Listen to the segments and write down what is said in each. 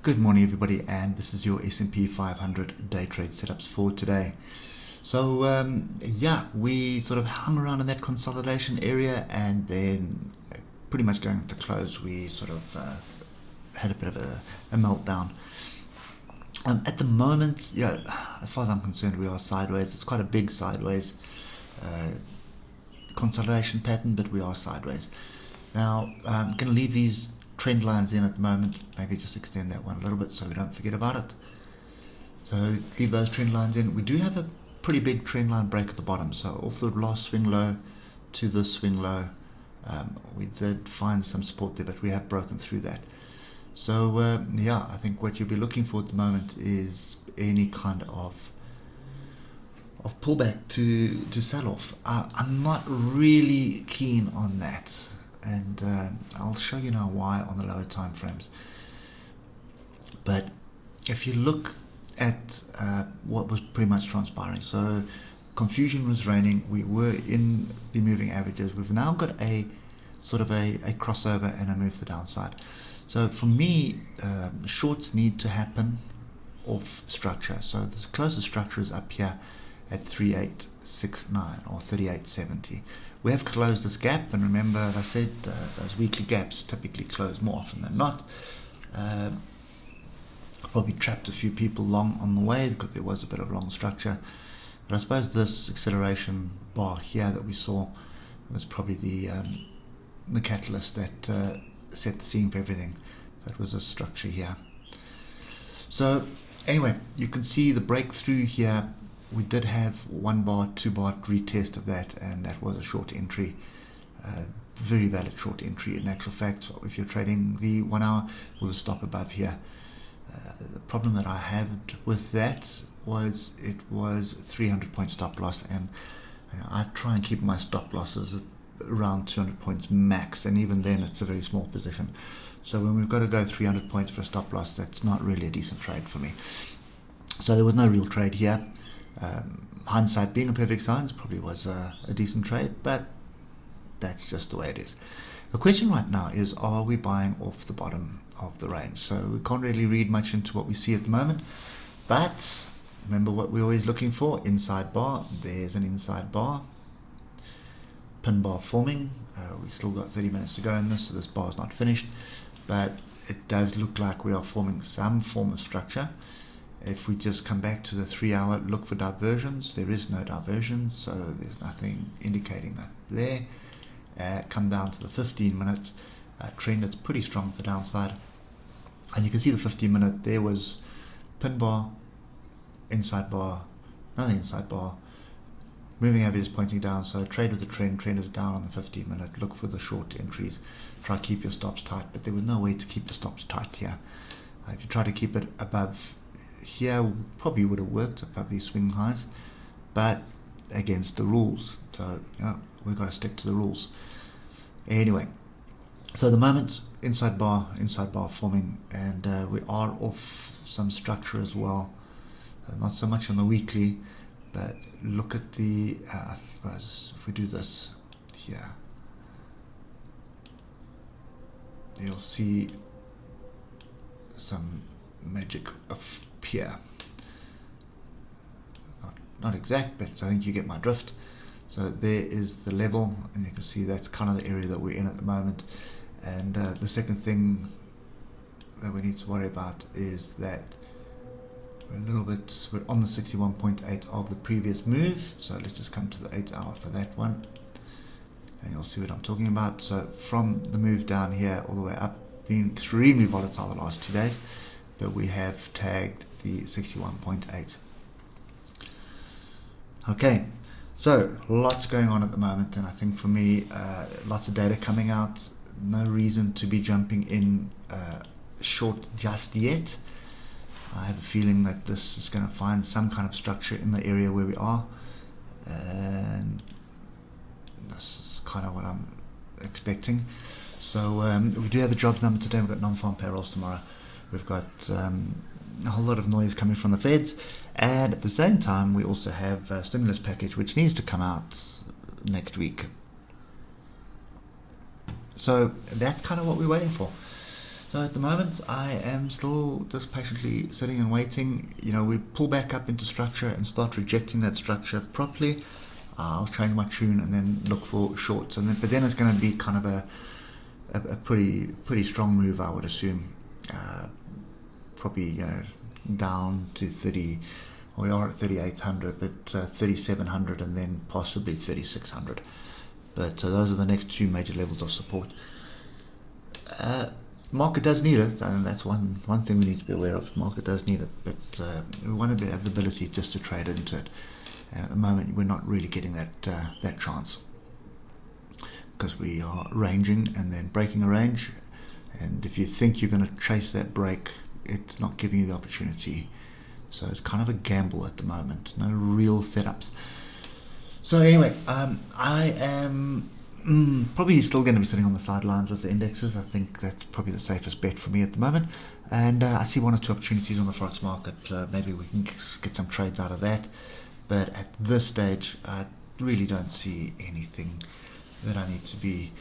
Good morning everybody, and this is your S&P 500 day trade setups for today. So yeah, we sort of hung around in that consolidation area, and then pretty much going to close we sort of had a bit of a meltdown. At the moment, yeah, as far as I'm concerned, we are sideways. It's quite a big sideways consolidation pattern, but we are sideways. Now I'm going to leave these trend lines in at the moment, maybe just extend that one a little bit so we don't forget about it. So leave those trend lines in. We do have a pretty big trend line break at the bottom, so off the last swing low to this swing low, we did find some support there, but we have broken through that. So yeah, I think what you'll be looking for at the moment is any kind of pullback to sell off. I'm not really keen on that, and I'll show you now why on the lower time frames. But if you look at what was pretty much transpiring, so confusion was reigning. We were in the moving averages. We've now got a sort of a crossover and a move to the downside. So for me, shorts need to happen off structure. So the closest structure is up here at 3869 or 3870. We have closed this gap, and remember I said those weekly gaps typically close more often than not. Probably trapped a few people long on the way because there was a bit of long structure, but I suppose this acceleration bar here that we saw was probably the catalyst that set the scene for everything. That was a structure here. So anyway, you can see the breakthrough here. We did have 1 bar, 2 bar retest of that, and that was a short entry, very valid short entry in actual fact. If you're trading the 1 hour with a stop above here, the problem that I had with that was it was 300 point stop loss, and I try and keep my stop losses around 200 points max, and even then it's a very small position. So when we've got to go 300 points for a stop loss, that's not really a decent trade for me. So there was no real trade here. Hindsight being a perfect science, probably was a decent trade, but that's just the way it is. The question right now is, are we buying off the bottom of the range? So we can't really read much into what we see at the moment, but remember what we're always looking for: inside bar. There's an inside bar, pin bar forming. We've still got 30 minutes to go in this, so this bar is not finished, but it does look like we are forming some form of structure. If we just come back to the 3 hour, look for diversions. There is no diversion, so there's nothing indicating that there. Come down to the 15 minute trend, that's pretty strong to the downside, and you can see the 15 minute there was pin bar, inside bar, another inside bar, moving averages pointing down. So trade with the trend is down on the 15 minute. Look for the short entries, try to keep your stops tight, but there was no way to keep the stops tight here. If you try to keep it above here, probably would have worked above these swing highs, but against the rules. So we've got to stick to the rules. Anyway, so the moment inside bar forming, and we are off some structure as well. Not so much on the weekly, but look at the I suppose if we do this here, you'll see some magic appear. Not exact, but I think you get my drift. So there is the level, and you can see that's kind of the area that we're in at the moment. And the second thing that we need to worry about is that we're on the 61.8 of the previous move. So let's just come to the 8 hour for that one, and you'll see what I'm talking about. So from the move down here all the way up, been extremely volatile the last 2 days, but we have tagged the 61.8. Okay, so lots going on at the moment, and I think for me, lots of data coming out. No reason to be jumping in short just yet. I have a feeling that this is going to find some kind of structure in the area where we are, and this is kind of what I'm expecting. So we do have the jobs number today. We've got non-farm payrolls tomorrow. We've got a whole lot of noise coming from the feds, and at the same time we also have a stimulus package which needs to come out next week. So that's kind of what we're waiting for. So at the moment, I am still just patiently sitting and waiting. We pull back up into structure and start rejecting that structure properly. I'll change my tune and then look for shorts, but then it's going to be kind of a pretty strong move, I would assume. Probably down to 30. We are at 3,800, but 3,700, and then possibly 3,600. But those are the next two major levels of support. Market does need it, and that's one thing we need to be aware of. Market does need it, but we want to have the ability just to trade into it. And at the moment, we're not really getting that chance, because we are ranging and then breaking a range. And if you think you're going to chase that break, it's not giving you the opportunity. So it's kind of a gamble at the moment. No real setups. So anyway, I am probably still going to be sitting on the sidelines with the indexes. I think that's probably the safest bet for me at the moment. And I see one or two opportunities on the forex market. Maybe we can get some trades out of that. But at this stage, I really don't see anything that I need to be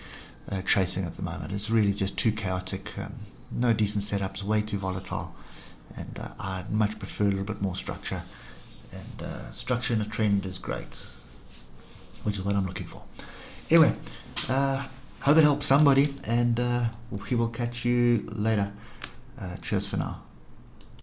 chasing at the moment. It's really just too chaotic. No decent setups, way too volatile. And I'd much prefer a little bit more structure. And structure in a trend is great, which is what I'm looking for. Anyway, hope it helps somebody, and we will catch you later. Cheers for now.